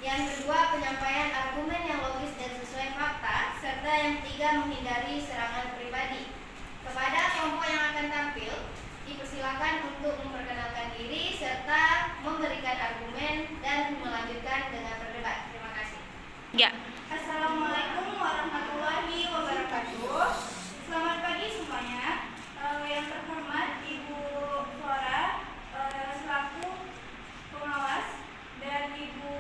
Yang kedua, penyampaian argumen yang logis dan sesuai fakta. Serta yang ketiga, menghindari serangan pribadi. Kepada kelompok yang akan tampil, dipersilakan untuk memperkenalkan diri serta memberikan argumen dan melanjutkan dengan berdebat. Terima kasih. Ya. Assalamualaikum warahmatullahi wabarakatuh. Selamat pagi semuanya. Yang terhormat Ibu Flora selaku pengawas dan Ibu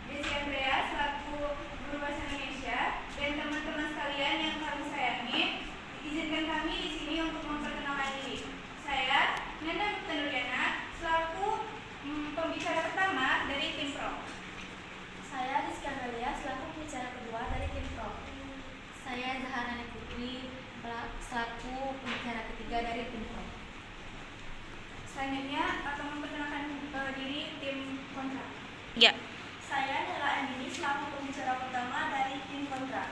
Desi Andrea selaku guru bahasa Indonesia dan teman-teman sekalian yang kami sayangi, izinkan kami di sini untuk memperkenalkan diri. Saya Nanda Muktanduriana selaku pembicara pertama dari tim Pro. Saya Rizky Andalia selaku pembicara kedua dari tim Pro. Saya Zaharani Putri selaku pembicara ketiga dari tim Pro. Selanjutnya akan memperkenalkan diri tim kontra. Ya. Saya Nela Andini selaku pembicara pertama dari tim kontra.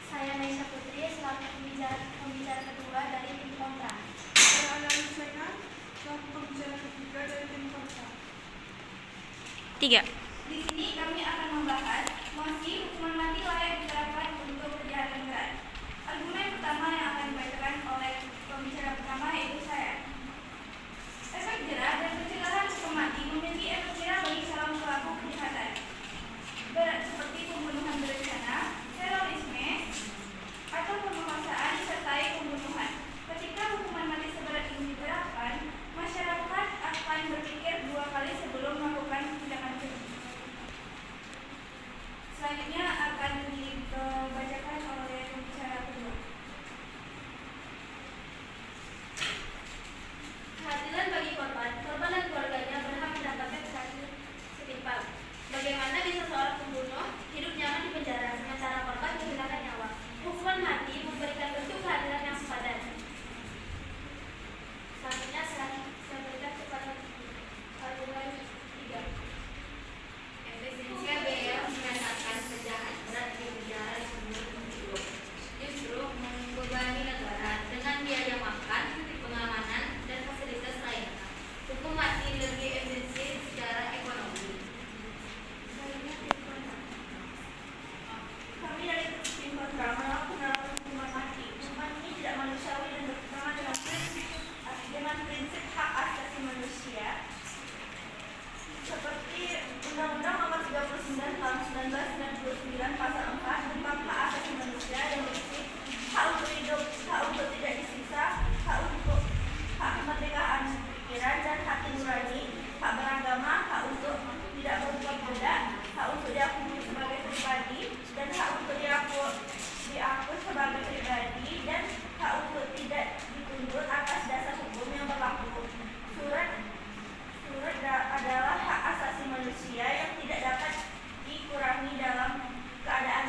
Saya Naisha Putri selaku pembicara kedua dari tim kontra. Saya Alani Sekan selaku pembicara ketiga dari tim kontra. 3. Di sini kami akan membahas mosi hukuman mati layak diterapkan untuk kejahatan berat. Argumen pertama yang akan dibacakan oleh pembicara pertama yaitu saya. Efek jerah dan pencegahan hukum mati memiliki efek jerah bagi calon pelaku kejahatan berat seperti pembunuhan berencana, terorisme, atau pemerkosaan disertai pembunuhan. Ketika hukuman mati seberat ini diterapkan, masyarakat akan berpikir dua kali sebelum melakukan tindakan keji. Selanjutnya akan dibacakan oleh pembicara kedua. Keadilan bagi korban dan keluarganya berhak mendapatkan sanksi setimpal. Bagaimana bisa seorang pembunuh hidup nyaman di penjara sementara korban kehilangan nyawa? Hukuman mati memberikan bentuk keadilan yang sepadan. Selanjutnya saya berikan kepada argumen 3. Efisiensi biaya mengatakan penjahat berat di penjara sebelum hidup justru membebani negara dengan biaya makan, pengamanan, dan fasilitas lainnya. Hukum mati lebih efisien secara ekonomi. Kami dari tim kontra menolak penerapan hukuman mati. Hukuman ini tidak manusiawi dan bertentangan dengan prinsip hak asasi manusia. Seperti Undang-Undang Nomor 39 Tahun 1999 Pasal 4 tentang hak asasi manusia yang berisi hak untuk hidup, hak untuk tidak disiksa, hak untuk hak kemerdekaan pikiran dan hati nurani, hak beragama, hak untuk tidak berbuat budak, hak untuk diakui sebagai pribadi, dan hak untuk diakui sebagai pribadi, dan hak untuk tidak dituntut atas dasar hukum yang berlaku. Surat adalah hak asasi manusia yang tidak dapat dikurangi dalam keadaan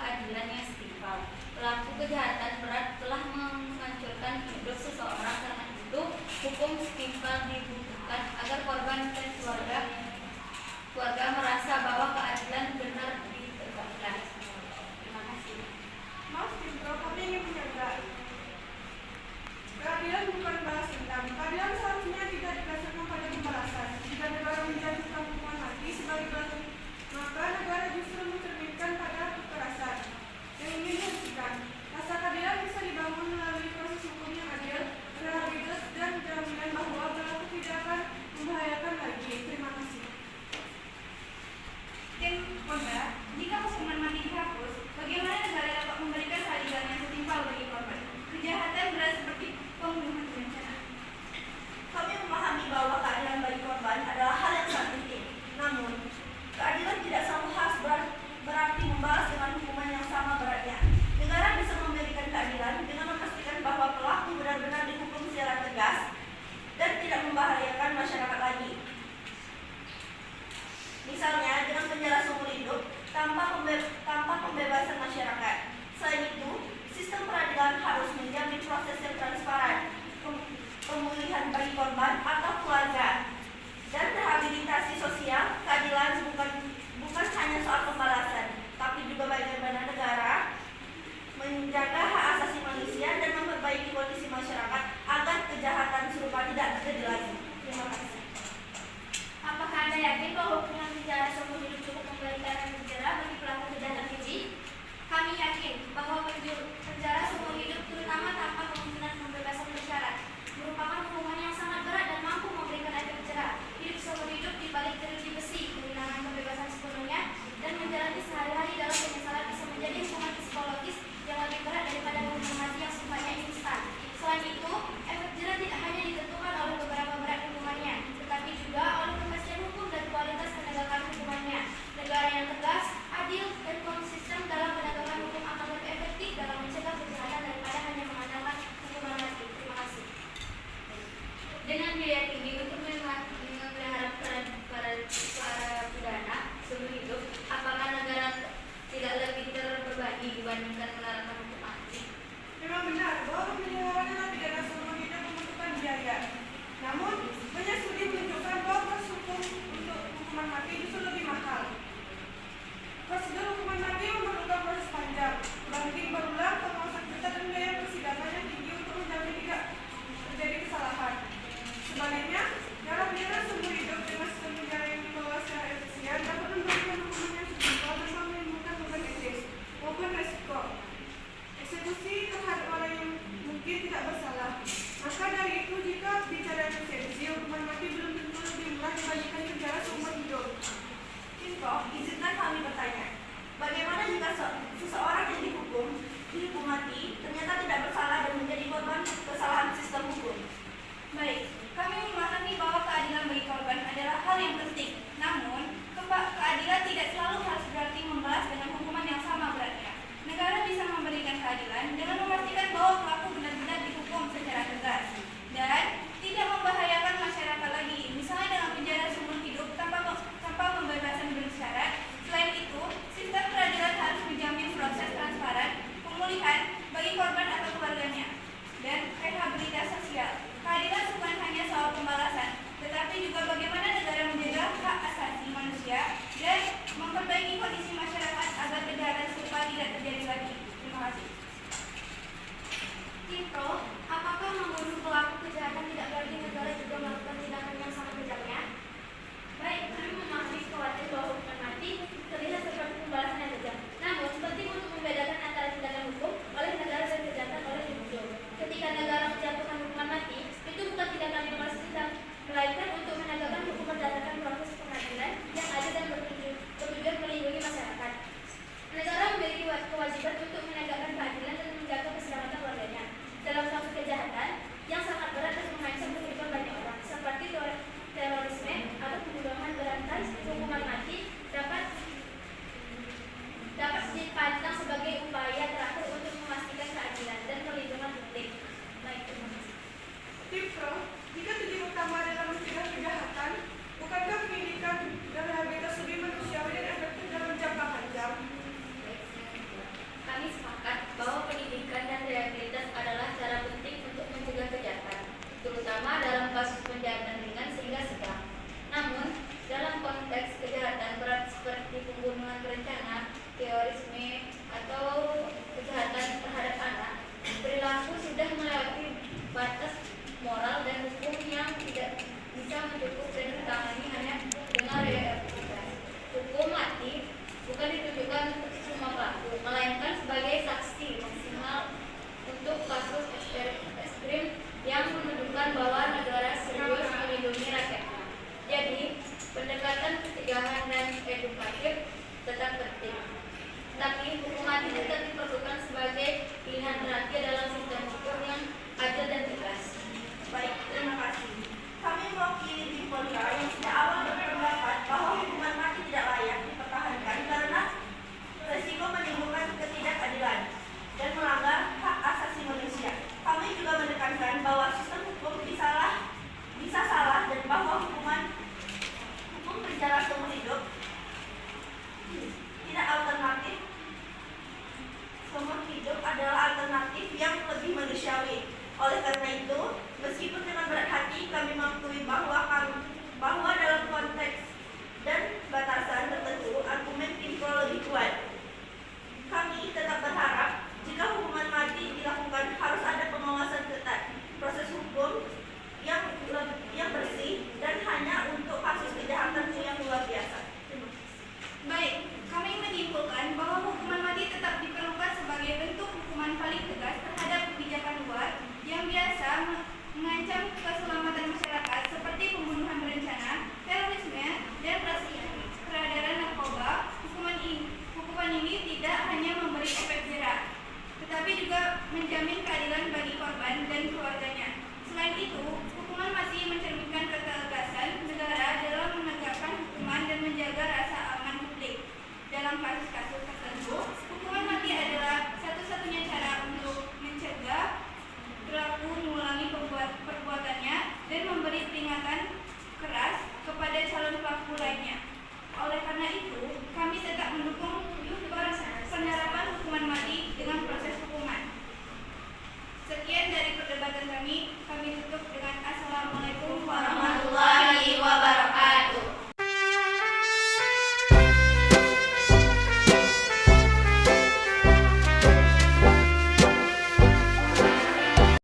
keadilan yang setimpal. Pelaku kejahatan berat telah menghancurkan hidup seseorang, karena itu hukum setimpal dibutuhkan agar korban dan keluarga merasa bahwa keadilan benar ditegakkan. Terima kasih. Maaf, Bro, kami ingin menyangga. Keadilan bukan balas dendam. Keadilan seharusnya tidak didasarkan pada pembalasan. Jika negara menjatuhkan hukuman mati sebagai balas, maka negara justru mencerminkan pada kekerasan yang ingin dihentikan. Rasa keadilan bisa dibangun melalui proses hukum yang adil, rehabilitas, dan jaminan bahwa pelaku tidak akan membahayakan lagi. Terima kasih. Tim Konda, jika hukuman mati dihapus, bagaimana negara dapat memberikan keadilan yang setimpal bagi korban kejahatan berat seperti pembunuhan berencana? Kami memahami bahwa keadilan bagi korban adalah hal yang sangat penting. Namun, keadilan tidak selalu harus berarti membalas dengan hukuman yang sama beratnya. Negara bisa memberikan keadilan dengan memastikan bahwa pelaku benar-benar dihukum secara tegas dan tidak membahayakan masyarakat lagi. Misalnya dengan penjara seumur hidup tanpa pembebasan masyarakat. Selain itu, sistem peradilan harus menjamin proses yang transparan, pemulihan bagi korban atau keluarga, dan rehabilitasi sosial. Keadilan bukan hanya soal pembalasan, tapi juga bagaimana negara menjaga hak asasi manusia dan memperbaiki kondisi masyarakat agar kejahatan serupa tidak terjadi lagi. Terima kasih. Apakah Anda yakin bahwa hukuman penjara seumur hidup cukup memberikan efek jerah bagi pelaku kejahatan keji? Kami yakin bahwa penjara seumur hidup, terutama tanpa kemungkinan pembebasan bersyarat, merupakan hukuman yang sangat berat dan mampu memberikan efek jerah. Hidup seumur hidup di balik jeruji besi, kehilangan kebebasan sepenuhnya, dan menjalani sehari-hari dalam penyesalan bisa menjadi hukuman psikologis yang lebih berat daripada hukuman mati yang sifatnya instan. Selain itu, efek jerah tidak hanya ditentukan oleh beberapa berat hukumannya, tetapi juga oleh kepastian hukum dan kualitas penegakan hukumannya. Negara yang tegas, adil, dan konsisten dalam penegakan hukum akan lebih efektif dalam mencegah kejahatan daripada hanya mengandalkan hukuman mati. Terima kasih. Dengan biaya tinggi untuk memelihara para pidana seumur hidup, apakah negara tidak lebih terbebani dibandingkan menerapkan hukum mati? Memang benar bahwa pemeliharaan narapidana seumur hidup membutuhkan biaya. Namun, banyak studi menunjukkan bahwa proses hukum untuk hukuman mati justru lebih mahal. Prosedur hukuman mati memerlukan proses panjang, banding berulang, pengawasan ketat, dan biaya persidangan yang tinggi untuk menjamin tidak terjadi kesalahan. Sebaliknya, narapidana seumur hidup dengan sistem penjara yang dikelola secara efisien dapat memberikan hukuman yang setimpal tanpa menimbulkan beban etis maupun resiko eksekusi terhadap orang yang mungkin tidak bersalah. Maka dari itu, jika bicara efisiensi, hukuman mati belum tentu lebih murah dibandingkan penjara seumur hidup. Info, izinkan kami bertanya, bagaimana jika seseorang yang dihukum mati ternyata tidak bersalah dan menjadi korban kesalahan sistem hukum? Baik, kami memahami bahwa keadilan bagi korban adalah hal yang penting. Namun, keadilan tidak